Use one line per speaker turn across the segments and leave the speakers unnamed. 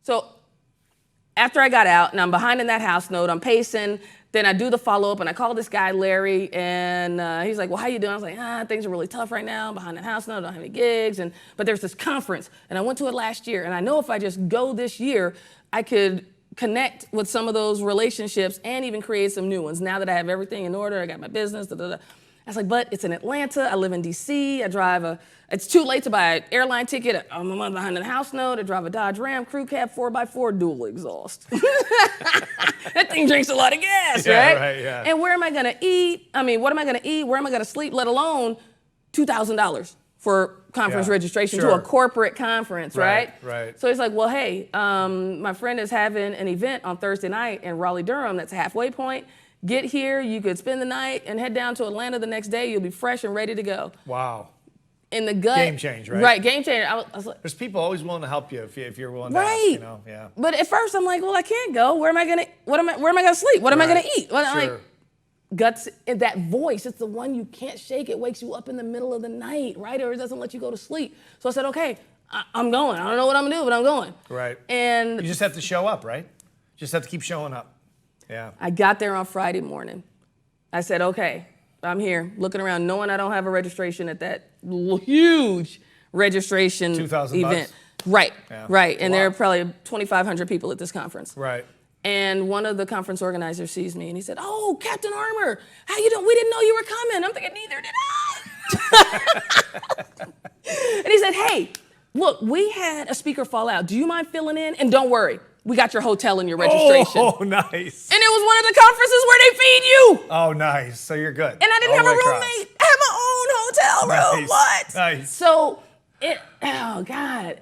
So after I got out and I'm behind in that house note, I'm pacing, then I do the follow-up and I call this guy, Larry, and he's like, well, how you doing? I was like, things are really tough right now. I'm behind the house note, I don't have any gigs, but there's this conference and I went to it last year and I know if I just go this year, I could connect with some of those relationships and even create some new ones. Now that I have everything in order, I got my business, I was like, but it's in Atlanta, I live in DC, it's too late to buy an airline ticket, I'm a month behind the house note, I drive a Dodge Ram crew cab 4x4 dual exhaust. That thing drinks a lot of gas, right?
Right, yeah.
And where am I gonna eat? What am I gonna eat? Where am I gonna sleep, let alone $2,000 for conference registration to a corporate conference, right?
Right.
So he's like, well, hey, my friend is having an event on Thursday night in Raleigh-Durham that's a halfway point. Get here, you could spend the night and head down to Atlanta the next day. You'll be fresh and ready to go.
Wow.
In the gut.
Game change, right?
Right, game changer. I was like,
there's people always willing to help you if you're willing to ask, you know? Yeah.
But at first I'm like, well, I can't go. Where am I gonna sleep? What am I gonna eat? Well, I'm like, guts, that voice, it's the one you can't shake. It wakes you up in the middle of the night, right? Or it doesn't let you go to sleep. So I said, okay, I'm going. I don't know what I'm gonna do, but I'm going.
Right.
And
you just have to show up, right? You just have to keep showing up. Yeah.
I got there on Friday morning. I said, okay, I'm here, looking around, knowing I don't have a registration at that huge registration event. Right, right. And there are probably 2,500 people at this conference.
Right.
And one of the conference organizers sees me and he said, oh, Captain Armour, how you doing? We didn't know you were coming. I'm thinking, neither did I. And he said, hey, look, we had a speaker fall out. Do you mind filling in? And don't worry, we got your hotel and your registration.
Oh, nice.
And it was one of the conferences where they feed you.
Oh, nice. So you're good.
And I didn't have a roommate. I had my own hotel room.
Nice.
What?
Nice.
So oh God.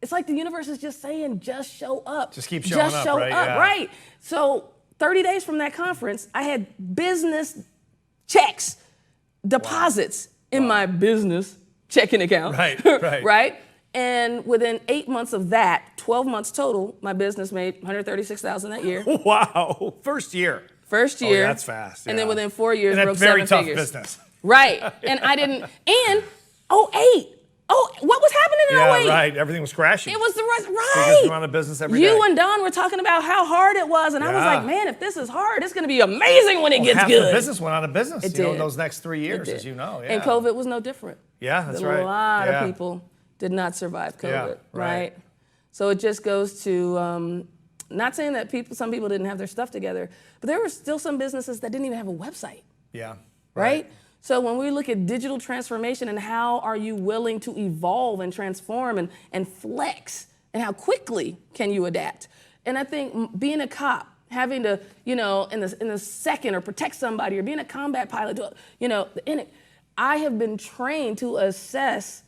It's like the universe is just saying, just show up.
Just keep showing up,
Just show
right?
up,
Yeah.
right? So 30 days from that conference, I had business checks, deposits in my business checking account.
Right, right.
Right? And within 8 months of that, 12 months total, my business made $136,000 that year.
Wow. First year.
First year.
Oh, that's fast.
And then within 4 years,
and
broke
that's very
seven
tough
figures.
business.
Right. And I didn't, and 08. Oh, what was happening in 08?
Yeah, right. Everything was crashing.
It was right.
Speakers were on a business every day.
You and Don were talking about how hard it was, and I was like, man, if this is hard, it's going to be amazing when it gets
half
good.
the business went out of business,
It
in
did.
those next 3 years, as you know. Yeah.
And COVID was no different.
Yeah, that's right.
A lot of people did not survive COVID,
Yeah,
right? So it just goes to, not saying that some people didn't have their stuff together, but there were still some businesses that didn't even have a website.
Yeah.
Right? So when we look at digital transformation and how are you willing to evolve and transform and flex, and how quickly can you adapt? And I think being a cop, having to, in the second or protect somebody, or being a combat pilot, I have been trained to assess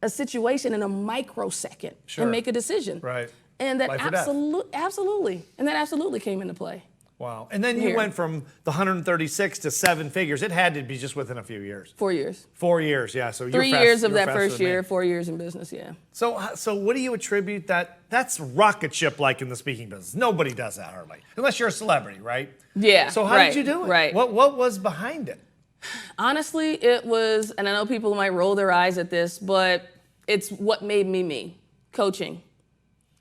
a situation in a microsecond and make a decision.
Right.
And that
Life or death.
absolutely, and that absolutely came into play.
Wow. And then you went from the 136 to 7 figures. It had to be just within a few years.
4 years.
4 years, yeah. So
3 years of that first year, 4 years in business, yeah.
So what do you attribute that's rocket ship like in the speaking business? Nobody does that hardly, unless you're a celebrity, right?
Yeah.
So how did you do it?
Right.
What was behind it?
Honestly, it was, and I know people might roll their eyes at this, but it's what made me, coaching.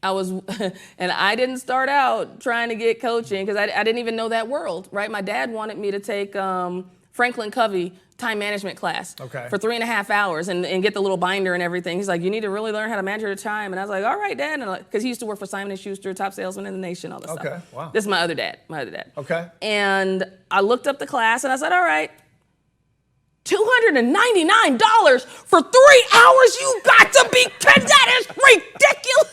And I didn't start out trying to get coaching because I didn't even know that world, right? My dad wanted me to take Franklin Covey time management class for 3.5 hours and get the little binder and everything. He's like, you need to really learn how to manage your time. And I was like, all right, Dad. Because he used to work for Simon & Schuster, top salesman in the nation, all this stuff.
Okay, wow.
This is my other dad.
Okay.
And I looked up the class and I said, all right, $299 for 3 hours? You got to be kidding. That is ridiculous.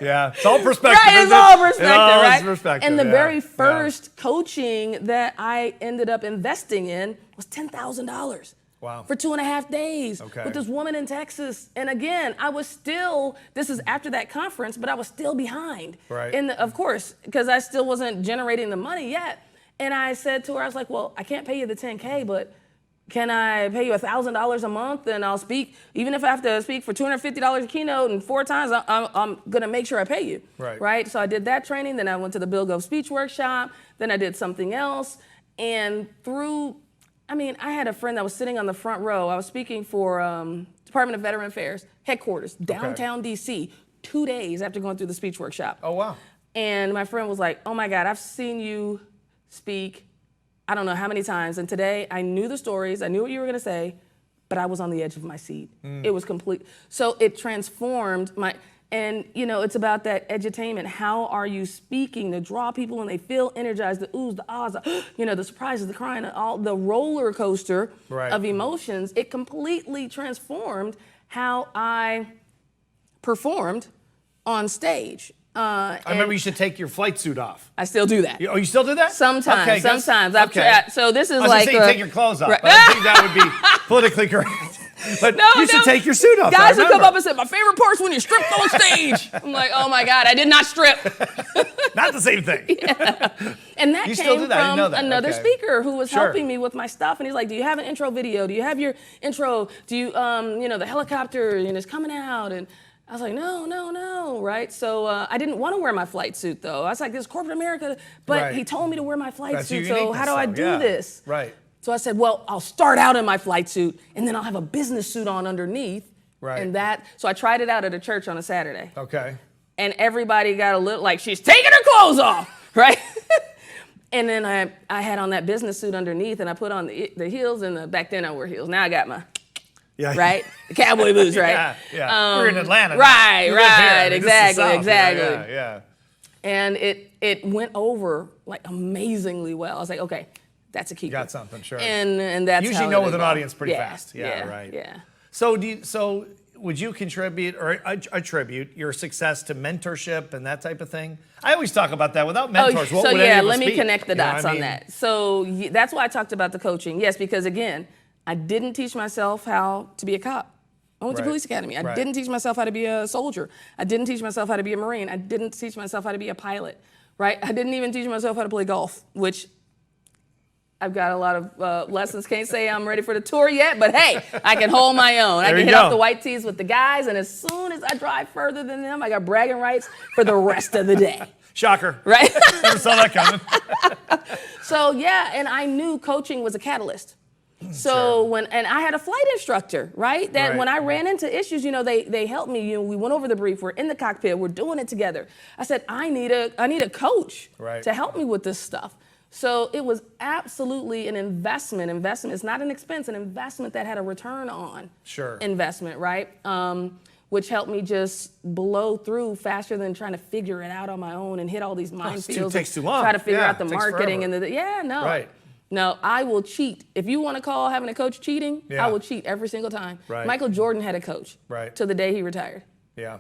Yeah, it's all perspective.
Right, it's all perspective, right?
Perspective,
and the very first coaching that I ended up investing in was $10,000.
Wow.
For 2.5 days with this woman in Texas. And again, I was still, this is after that conference, but I was still behind.
Right.
Of course, because I still wasn't generating the money yet. And I said to her, I was like, well, I can't pay you the 10K, but can I pay you $1,000 a month and I'll speak, even if I have to speak for $250 a keynote and 4 times, I'm gonna make sure I pay you, right? So I did that training, then I went to the Bill Gove speech workshop, then I did something else, and I had a friend that was sitting on the front row. I was speaking for Department of Veteran Affairs, headquarters, downtown DC, 2 days after going through the speech workshop.
Oh, wow.
And my friend was like, oh my God, I've seen you speak I don't know how many times. And today I knew the stories, I knew what you were gonna say, but I was on the edge of my seat. It was complete. So it transformed my, and it's about that edutainment. How are you speaking to draw people and they feel energized, the oohs, the ahs, the surprises, the crying, all the roller coaster of emotions. It completely transformed how I performed on stage.
I remember you should take your flight suit off.
I still do that.
Oh, you still do that?
Sometimes,
okay,
sometimes.
Okay.
So this is
I was
like
gonna say you take your clothes off. But I think that would be politically correct. But you should take your suit off.
Guys would come up and say, my favorite part's when you stripped on stage. I'm like, oh my God, I did not strip.
Not the same thing.
And that
You
came
still do that? I didn't know
from
that.
another
Okay.
speaker who was helping me with my stuff. And he's like, do you have an intro video? Do you have your intro? Do you, the helicopter and it's coming out? And I was like, no, right? So I didn't want to wear my flight suit though. I was like, this is corporate America, but he told me to wear my flight suit. So how do I do this?
Right.
So I said, well, I'll start out in my flight suit and then I'll have a business suit on underneath.
Right.
And so I tried it out at a church on a Saturday.
Okay.
And everybody got a little like, she's taking her clothes off, right? And then I had on that business suit underneath and I put on the heels and back then I wore heels. Now I got my, right? The cowboy boots, right?
Yeah. We're in Atlanta.
Right,
right. I mean,
exactly.
Yeah.
And it went over like amazingly well. I was like, okay, that's a keeper.
You got something, sure.
And that's
usually
how
know
it
with an
evolved.
audience pretty fast. Yeah, right.
Yeah.
So would you contribute or attribute your success to mentorship and that type of thing? I always talk about that. Without mentors, what would any of us
let me
be?
connect the
You know
dots
what I
on
mean?
that. So that's why I talked about the coaching. Yes, because again, I didn't teach myself how to be a cop. I went to police academy. I didn't teach myself how to be a soldier. I didn't teach myself how to be a Marine. I didn't teach myself how to be a pilot, right? I didn't even teach myself how to play golf, which I've got a lot of lessons. Can't say I'm ready for the tour yet, but hey, I can hold my own. I can hit off the white tees with the guys, and as soon as I drive further than them, I got bragging rights for the rest of the day.
Shocker.
Right?
Never saw that coming.
So yeah, and I knew coaching was a catalyst. So and I had a flight instructor, right? That when I ran into issues, they helped me. We went over the brief. We're in the cockpit. We're doing it together. I said, I need a coach to help me with this stuff. So it was absolutely an investment. Investment is not an expense, an investment that had a return on investment, right? Which helped me just blow through faster than trying to figure it out on my own and hit all these minefields.
It takes too long.
Try to figure out the
it takes
marketing
forever.
Right. No, I will cheat. If you want to call having a coach cheating, I will cheat every single time. Michael Jordan had a coach to the day he retired.
Yeah.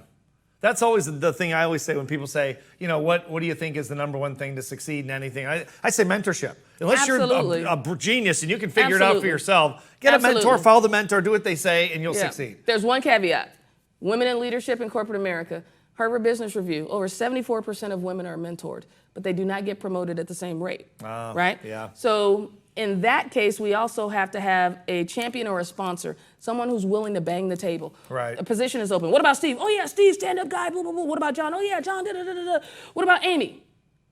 That's always the thing I always say when people say, what do you think is the number one thing to succeed in anything? I say mentorship. Unless you're a genius and you can figure it out for yourself, get a mentor, follow the mentor, do what they say, and you'll succeed.
There's one caveat. Women in leadership in corporate America, Harvard Business Review, over 74% of women are mentored, but they do not get promoted at the same rate, right?
Yeah.
So in that case, we also have to have a champion or a sponsor, someone who's willing to bang the table.
Right.
A position is open. What about Steve? Oh yeah, Steve, stand-up guy, blah, blah, blah. What about John? Oh yeah, John, da, da, da, da, da. What about Amy?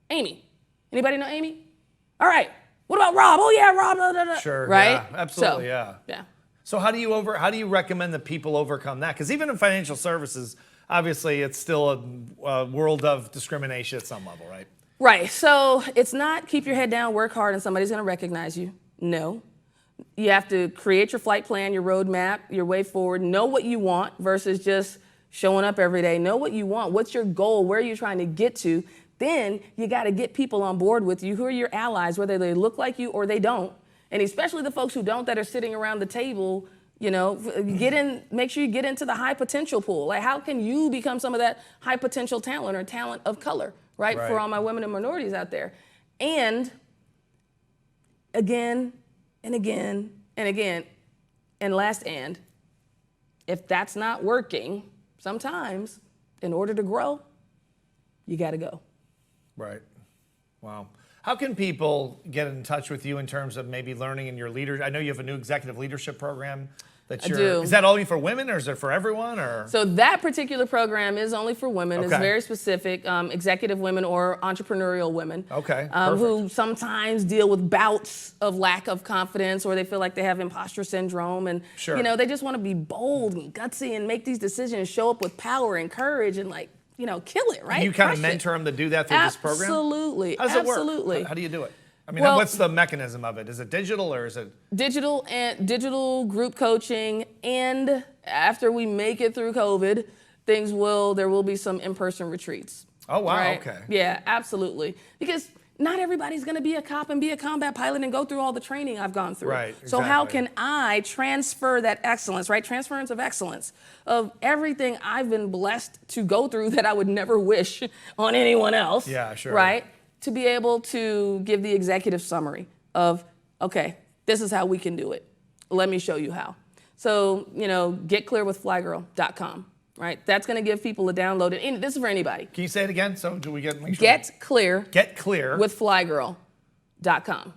Amy. Anybody know Amy? All right. What about Rob? Oh yeah, Rob, da, da, da.
Sure,
right?
yeah, absolutely, yeah. So how do you recommend that people overcome that? Because even in financial services, obviously it's still a world of discrimination at some level, right?
Right. So it's not keep your head down, work hard, and somebody's going to recognize you. No. You have to create your flight plan, your roadmap, your way forward. Know what you want versus just showing up every day. Know what you want. What's your goal? Where are you trying to get to? Then you got to get people on board with you who are your allies, whether they look like you or they don't. And especially the folks who don't that are sitting around the table, make sure you get into the high potential pool. Like, how can you become some of that high potential talent or talent of color, right? For all my women and minorities out there. And again, and again, and again, and if that's not working, sometimes in order to grow, you got to go.
Right. Wow. How can people get in touch with you in terms of maybe learning in your leader? I know you have a new executive leadership program. I do. Is that only for women or is it for everyone? Or
So that particular program is only for women. It's very specific, executive women or entrepreneurial women.
Okay,
who sometimes deal with bouts of lack of confidence or they feel like they have imposter syndrome and they just want to be bold and gutsy and make these decisions, show up with power and courage and like kill it, right?
And you kind of mentor them to do that through this program?
Absolutely.
How does it work?
Absolutely.
How do you do it? I mean, what's the mechanism of it? Is it digital or is it?
Digital group coaching, and after we make it through COVID, there will be some in-person retreats.
Oh, wow,
right?
okay.
Yeah, absolutely. Because not everybody's gonna be a cop and be a combat pilot and go through all the training I've gone through.
Right,
So how
exactly.
can I transfer that excellence, right? Transference of excellence of everything I've been blessed to go through that I would never wish on anyone else.
Yeah, sure.
Right? To be able to give the executive summary of, okay, this is how we can do it. Let me show you how. So, getclearwithflygirl.com, right? That's going to give people a download. And this is for anybody.
Can you say it again? So do we make sure?
Get clear
with
flygirl.com.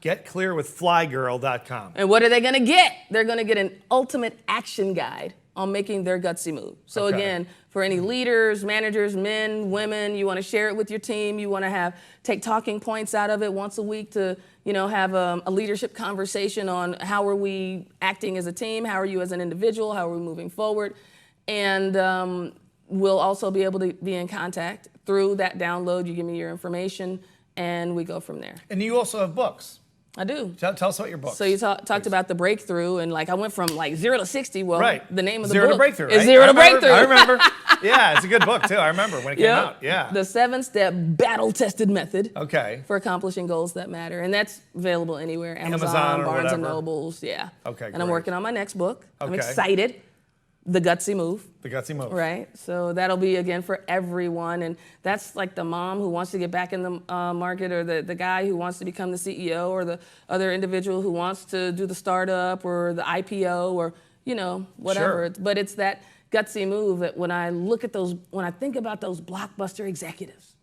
Getclearwithflygirl.com.
And what are they going to get? They're going to get an ultimate action guide on making their gutsy move. So
Okay.
again, for any leaders, managers, men, women, you want to share it with your team, you want to take talking points out of it once a week to, have a leadership conversation on how are we acting as a team, how are you as an individual, how are we moving forward. And we'll also be able to be in contact through that download. You give me your information and we go from there.
And you also have books.
I do.
Tell us about your books.
So you talked about the breakthrough, and I went from 0 to 60. Well,
right.
The name of the
Zero
book
to Breakthrough,
is
right?
Zero to Breakthrough.
I remember. Yeah, it's a good book too. I remember when it came out. Yeah.
The 7-step battle-tested method.
Okay.
For accomplishing goals that matter, and that's available anywhere.
Amazon or
Barnes and
whatever.
Nobles. Yeah.
Okay.
And I'm working on my next book. I'm
Okay.
excited. The Gutsy Move.
The Gutsy Move.
Right. So that'll be again for everyone, and that's like the mom who wants to get back in the market, or the guy who wants to become the CEO, or the other individual who wants to do the startup or the IPO, or whatever.
Sure.
But it's that gutsy move that when I think about those blockbuster executives,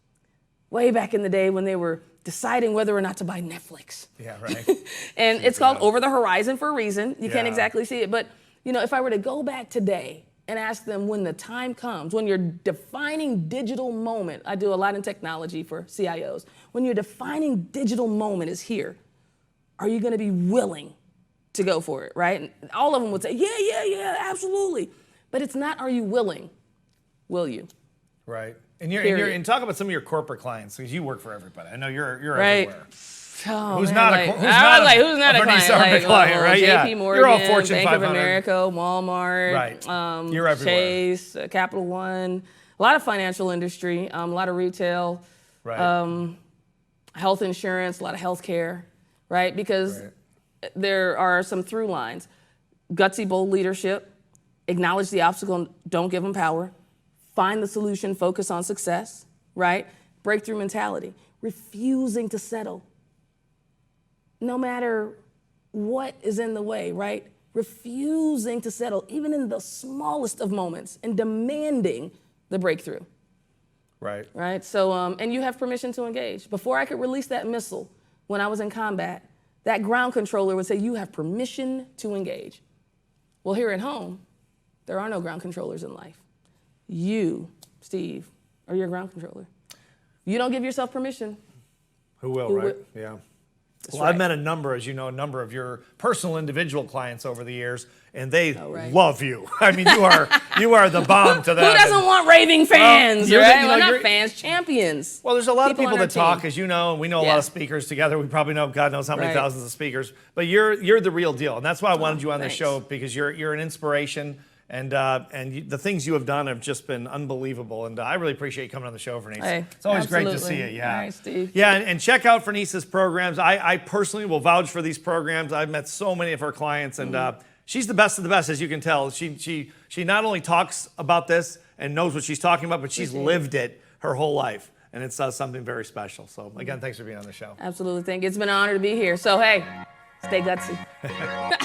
way back in the day when they were deciding whether or not to buy Netflix.
Yeah. Right.
And it's called Over the Horizon for a reason. You can't
Yeah.
exactly see it, but if I were to go back today and ask them when the time comes, when your defining digital moment, I do a lot in technology for CIOs, when your defining digital moment is here, are you going to be willing to go for it, right? And all of them would say, yeah, absolutely. But it's not, are you willing? Will you?
Right. And talk about some of your corporate clients, because you work for everybody. I know you're
right.
everywhere.
Oh,
who's
man,
not a
Vernice
client?
Armour
client, right?
JP Morgan,
You're all Fortune
Bank
500.
of America, Walmart,
Right. You're everywhere.
Chase, Capital One, a lot of financial industry, a lot of retail,
Right.
health insurance, a lot of healthcare, right? Because there are some through lines. Gutsy, bold leadership, acknowledge the obstacle and don't give them power, find the solution, focus on success, right? Breakthrough mentality, refusing to settle. No matter what is in the way, right? Refusing to settle, even in the smallest of moments, and demanding the breakthrough.
Right.
Right? So, and you have permission to engage. Before I could release that missile when I was in combat, that ground controller would say, you have permission to engage. Well, here at home, there are no ground controllers in life. You, Steve, are your ground controller. You don't give yourself permission.
Who will, right? Yeah. Well,
right.
I've met a number of your personal individual clients over the years, and they
right.
love you. I mean, you are the bomb to them.
Who doesn't want raving fans,
you're
right?
the-
Well, not fans, champions.
Well, there's a lot of
People
people
on
that
our
talk,
team.
as you know, and we know a lot of speakers together. We probably know God knows how many
Right.
thousands of speakers, but you're the real deal, and that's why I wanted you on the
thanks.
show, because you're an inspiration. And the things you have done have just been unbelievable. And I really appreciate you coming on the show, Vernice.
Hey,
it's always great to
absolutely.
see you. Yeah.
All right, Steve.
Yeah, and check out Vernice's programs. I personally will vouch for these programs. I've met so many of her clients, and she's the best of the best, as you can tell. She not only talks about this and knows what she's talking about, but she's lived it her whole life. And it's something very special. So, again, thanks for being on the show.
Absolutely. It's been an honor to be here. So, hey, stay gutsy.